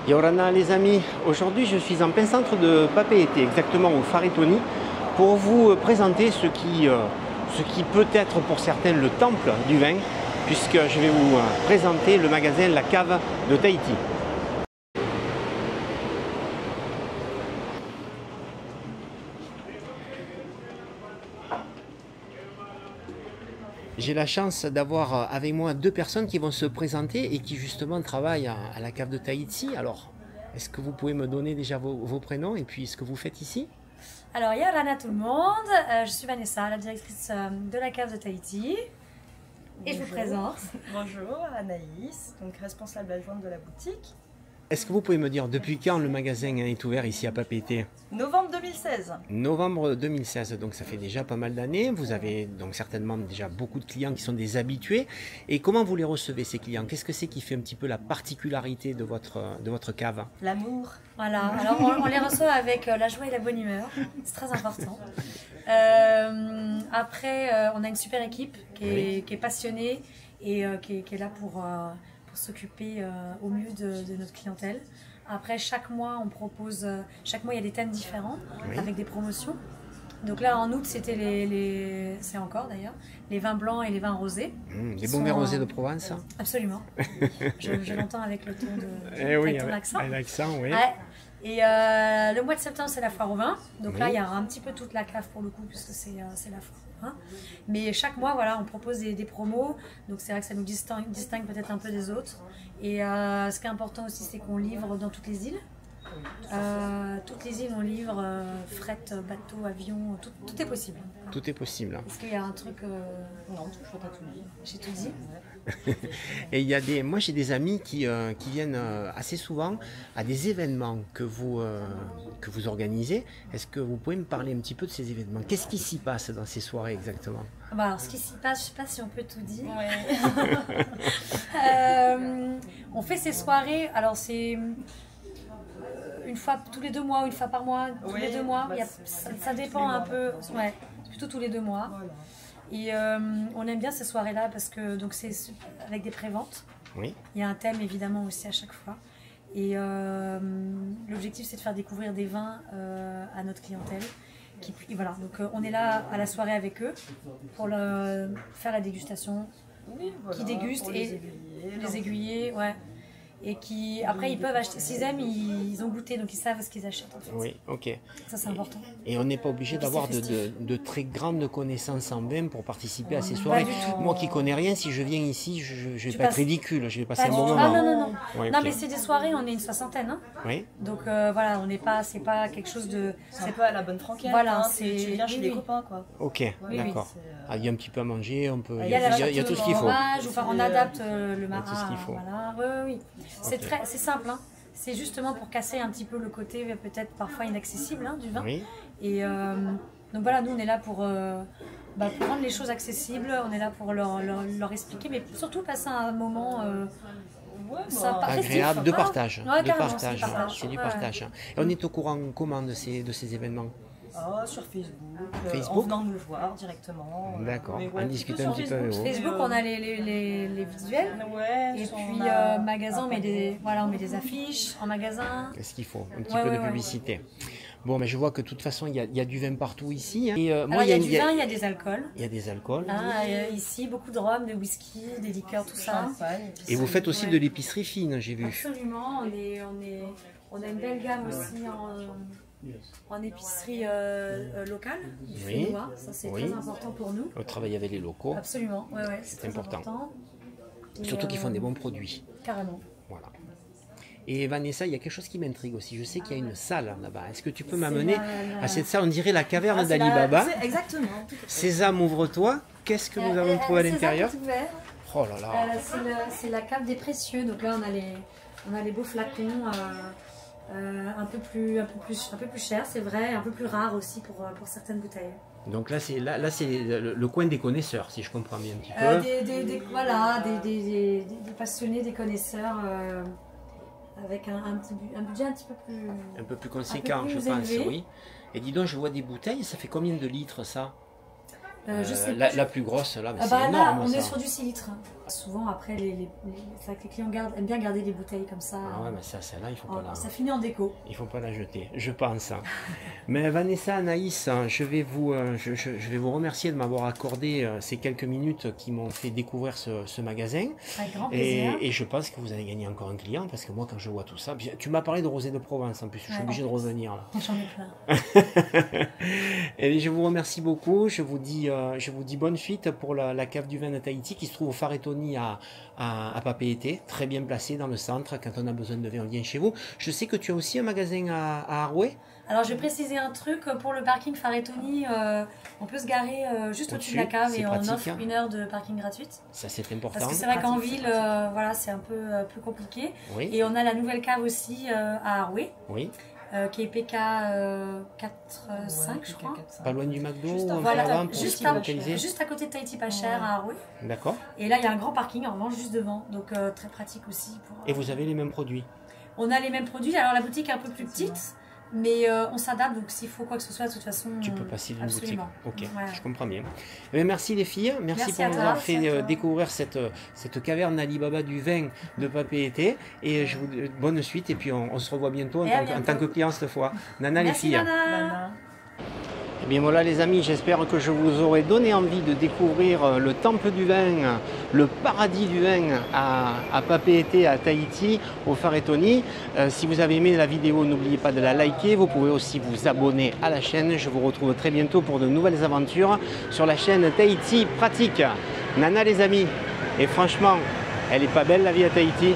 Yorana les amis, aujourd'hui je suis en plein centre de Papeete, exactement au Faretoni, pour vous présenter ce qui peut être pour certains le temple du vin, puisque je vais vous présenter le magasin La Cave de Tahiti. J'ai la chance d'avoir avec moi deux personnes qui vont se présenter et qui justement travaillent à la cave de Tahiti. Alors, est-ce que vous pouvez me donner déjà vos prénoms et puis ce que vous faites ici? Alors, Yorana tout le monde, je suis Vanessa, la directrice de la cave de Tahiti. Et je vous présente. Bonjour, Anaïs, donc responsable adjointe de la boutique. Est-ce que vous pouvez me dire depuis quand le magasin est ouvert ici à Papeete? Novembre 2016. Novembre 2016, donc ça fait déjà pas mal d'années. Vous avez donc certainement déjà beaucoup de clients qui sont des habitués. Et comment vous les recevez ces clients? Qu'est-ce que c'est qui fait un petit peu la particularité de votre cave? L'amour. Voilà, alors on les reçoit avec la joie et la bonne humeur, c'est très important. Après, on a une super équipe qui est passionnée et qui est là pour s'occuper au mieux de notre clientèle. Après, chaque mois, on propose, chaque mois il y a des thèmes différents avec des promotions. Donc là, en août, c'était c'est encore d'ailleurs, les vins blancs et les vins rosés. Les bons vins rosés de Provence. Absolument. Je l'entends avec le ton oui, ton accent. Avec l'accent, oui. Ouais. Et le mois de septembre, c'est la foire au vin. Donc là, il y a un petit peu toute la cave pour le coup, puisque c'est la foire. Mais chaque mois, voilà, on propose des promos. Donc c'est vrai que ça nous distingue peut-être un peu des autres. Et ce qui est important aussi, c'est qu'on livre dans toutes les îles. Toutes les îles, on livre fret, bateau, avion, tout est possible. Tout est possible. Est-ce qu'il y a un truc Non, je crois que t'as tout dit. J'ai tout dit. Et il y a moi j'ai des amis qui viennent assez souvent à des événements que vous organisez. Est-ce que vous pouvez me parler un petit peu de ces événements? Qu'est-ce qui s'y passe dans ces soirées exactement? Bah alors, ce qui s'y passe, je ne sais pas si on peut tout dire. On fait ces soirées, alors c'est une fois tous les 2 mois ou une fois par mois, tous les 2 mois. Ça dépend un peu. Ouais, plutôt tous les 2 mois. Voilà. Et on aime bien ces soirées-là parce que c'est avec des préventes. Oui. Il y a un thème évidemment aussi à chaque fois. Et l'objectif c'est de faire découvrir des vins à notre clientèle. Voilà, donc on est là à la soirée avec eux pour faire la dégustation, qui dégustent et les aiguiller, ouais. Et qui après ils peuvent acheter, s'ils aiment, ils ont goûté, donc ils savent ce qu'ils achètent en fait. Oui, ok. Ça c'est important. Et on n'est pas obligé d'avoir de très grandes connaissances en vin pour participer à ces soirées. Moi qui connais rien, si je viens ici, je ne vais pas être ridicule, je vais passer un bon moment. Ah non. Ouais, non mais c'est des soirées, on est une soixantaine. Hein. Oui. Donc voilà, on n'est pas, c'est pas quelque chose de. C'est pas à la bonne franquette. Voilà, hein, tu viens chez les copains quoi. Ok, d'accord. Il y a un petit peu à manger, on peut. Il y a tout ce qu'il faut. Enfin, on adapte le marin. Tout ce qu'il faut. Voilà, oui. C'est simple, hein. C'est justement pour casser un petit peu le côté peut-être parfois inaccessible du vin. Oui. Et donc voilà, nous on est là pour rendre les choses accessibles, on est là pour leur expliquer, mais surtout passer un moment agréable de partage. C'est du partage. Et on est au courant comment de ces événements? Sur Facebook, en venant nous voir directement. D'accord, en discutant un petit peu avec vous. Facebook, on a les visuels. Et puis, magasin, on met des affiches en magasin. Est-ce qu'il faut un petit peu de publicité? Bon, mais je vois que de toute façon, il y a du vin partout ici. Et, il y a du vin, il y a des alcools. Il y a des alcools. Ici, beaucoup de rhum, de whisky, des liqueurs, tout ça. Et vous faites aussi de l'épicerie fine, j'ai vu. Absolument, on a une belle gamme aussi en épicerie locale, du Fénois, ça c'est très important pour nous. On travaille avec les locaux. Absolument, c'est important. Surtout qu'ils font des bons produits. Carrément. Voilà. Et Vanessa, il y a quelque chose qui m'intrigue aussi. Je sais qu'il y a une salle là-bas. Est-ce que tu peux m'amener à cette salle? On dirait la caverne d'Ali Baba. Exactement. Sésame, ouvre-toi. Qu'est-ce que nous avons trouvé à l'intérieur? Oh là là. C'est la cave des précieux. Donc là, on a les beaux flacons. Un peu plus cher, c'est vrai, un peu plus rare aussi pour certaines bouteilles. Donc là c'est le coin des connaisseurs, si je comprends bien un petit peu. Des passionnés, des connaisseurs, avec un budget un peu plus conséquent, je pense, élevé. Oui. Et dis donc, je vois des bouteilles, ça fait combien de litres ça? Je sais pas. La plus grosse, là, c'est là, énorme. on est sur du 6 litres. Souvent, après, c'est vrai que les clients aiment bien garder les bouteilles comme ça. Ah ouais, mais celle-là, il faut pas la... Ça finit en déco. Il faut pas la jeter, je pense. Mais Vanessa, Anaïs, je vais vous remercier de m'avoir accordé ces quelques minutes qui m'ont fait découvrir ce magasin. Avec grand plaisir. Et je pense que vous allez gagner encore un client, parce que moi, quand je vois tout ça... Tu m'as parlé de rosé de Provence, en plus, je suis obligé de revenir. J'en ai plein. Et je vous remercie beaucoup. Je vous dis bonne suite pour la cave du vin de Tahiti qui se trouve au Faretoni à Papeete, très bien placé dans le centre. Quand on a besoin de vin, on vient chez vous. Je sais que tu as aussi un magasin à Arouet. Alors, je vais préciser un truc. Pour le parking Faretoni, on peut se garer juste au-dessus de la cave et on offre 1 heure de parking gratuite. Ça, c'est important. Parce que c'est vrai qu'en ville, voilà, c'est un peu plus compliqué. Oui. Et on a la nouvelle cave aussi à Arouet. Oui. Qui est PK 4-5, je crois. Pas loin du McDo, juste à côté de Tahiti pas cher à Arouet. D'accord. Et là, il y a un grand parking, en revanche, juste devant. Donc, très pratique aussi. Et vous avez les mêmes produits? On a les mêmes produits. Alors, la boutique est un peu plus petite, mais on s'adapte. Donc, s'il faut quoi que ce soit, de toute façon, tu peux passer d'une boutique. Ok, voilà. Je comprends bien. Mais merci les filles. Merci pour nous avoir fait découvrir cette caverne Alibaba du vin de Papeete. Et je vous dis bonne suite. Et puis, on se revoit bientôt en tant que client cette fois. Nana, merci, les filles. Nana. Et bien voilà les amis, j'espère que je vous aurai donné envie de découvrir le temple du vin, le paradis du vin à Papeete, à Tahiti, au Faretoni. Si vous avez aimé la vidéo, n'oubliez pas de la liker. Vous pouvez aussi vous abonner à la chaîne. Je vous retrouve très bientôt pour de nouvelles aventures sur la chaîne Tahiti Pratique. Nana les amis, et franchement, elle est pas belle la vie à Tahiti?